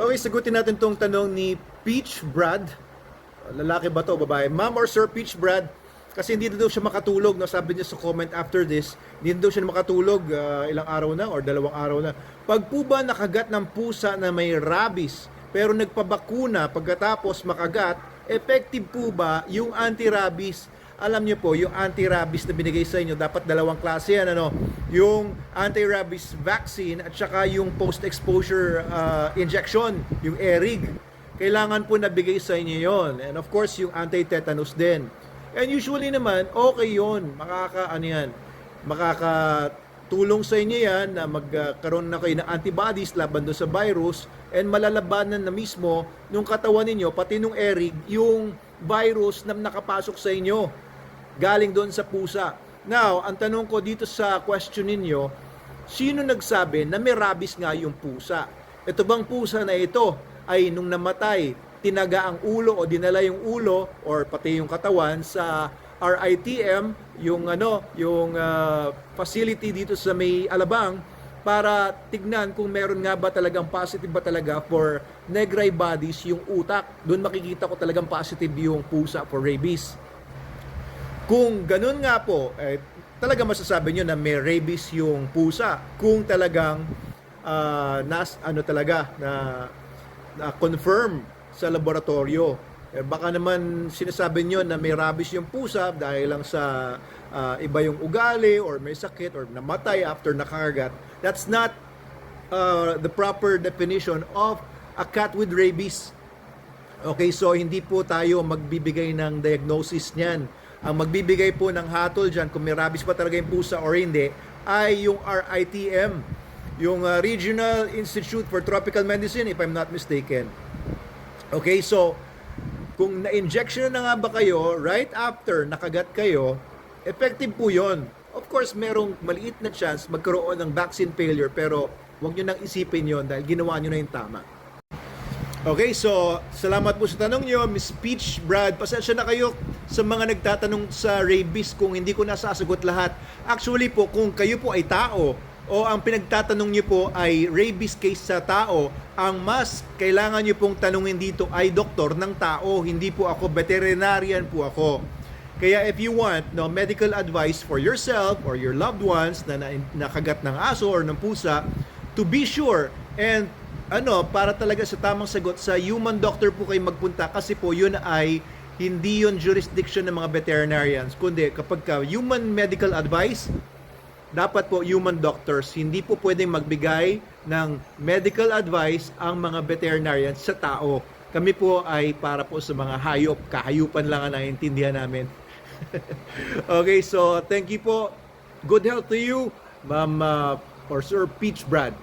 Okay, sagutin natin tong tanong ni Peach Brad. Lalaki ba to, babae? Ma'am or Sir Peach Brad? Kasi hindi na daw siya makatulog. No? Sabi niya sa comment after this, hindi na daw siya makatulog ilang araw na or 2 araw na. Pag po ba nakagat ng pusa na may rabies, pero nagpabakuna pagkatapos makagat, effective po ba yung anti-rabies? Alam niyo po, yung anti-rabies na binigay sa inyo, dapat 2 klase yan, ano? Yung anti-rabies vaccine at saka yung post-exposure injection, yung ERIG. Kailangan po nabigay sa inyo yon. And of course, yung anti-tetanus din. And usually naman, okay yon. Makakatulong sa inyo yan na magkaroon na kayo ng antibodies laban doon sa virus and malalabanan na mismo nung katawan ninyo, pati nung ERIG, yung virus na nakapasok sa inyo galing doon sa pusa. Now, ang tanong ko dito sa question ninyo, sino nagsabi na may rabies nga yung pusa? Ito bang pusa na ito ay nung namatay, tinaga ang ulo o dinala yung ulo or pati yung katawan sa RITM, yung facility dito sa may Alabang, para tignan kung meron nga ba talagang positive ba talaga for negri bodies yung utak. Doon makikita ko talagang positive yung pusa for rabies. Kung ganun nga po, talaga masasabi nyo na may rabies yung pusa. Kung talagang na confirm sa laboratorio. Baka naman sinasabi nyo na may rabies yung pusa dahil lang sa iba yung ugali or may sakit or namatay after nakakagat. That's not the proper definition of a cat with rabies. Okay, so hindi po tayo magbibigay ng diagnosis niyan. Ang magbibigay po ng hatol dyan kung may rabies pa talaga yung pusa or hindi ay yung RITM, yung Regional Institute for Tropical Medicine, if I'm not mistaken. Okay, so kung na-injection na nga ba kayo right after nakagat kayo, effective po yon. Of course, merong maliit na chance magkaroon ng vaccine failure, pero huwag nyo nang isipin yon dahil ginawa nyo na yung tama. Okay, so salamat po sa tanong nyo, Miss Peach Brad. Pasensya na kayo sa mga nagtatanong sa rabies kung hindi ko nasasagot lahat. Actually po, kung kayo po ay tao o ang pinagtatanong nyo po ay rabies case sa tao, ang mas kailangan nyo pong tanungin dito ay doktor ng tao. Hindi po ako, veterinarian po ako. Kaya if you want medical advice for yourself or your loved ones na nakagat ng aso or ng pusa, to be sure and para talaga sa tamang sagot, sa human doctor po kayo magpunta kasi po yun ay hindi yun jurisdiction ng mga veterinarians, kundi kapag human medical advice, dapat po human doctors, hindi po pwedeng magbigay ng medical advice ang mga veterinarians sa tao. Kami po ay para po sa mga hayop, kahayupan lang ang naiintindihan namin. Okay, so thank you po. Good health to you, Ma'am or Sir Peach Brad.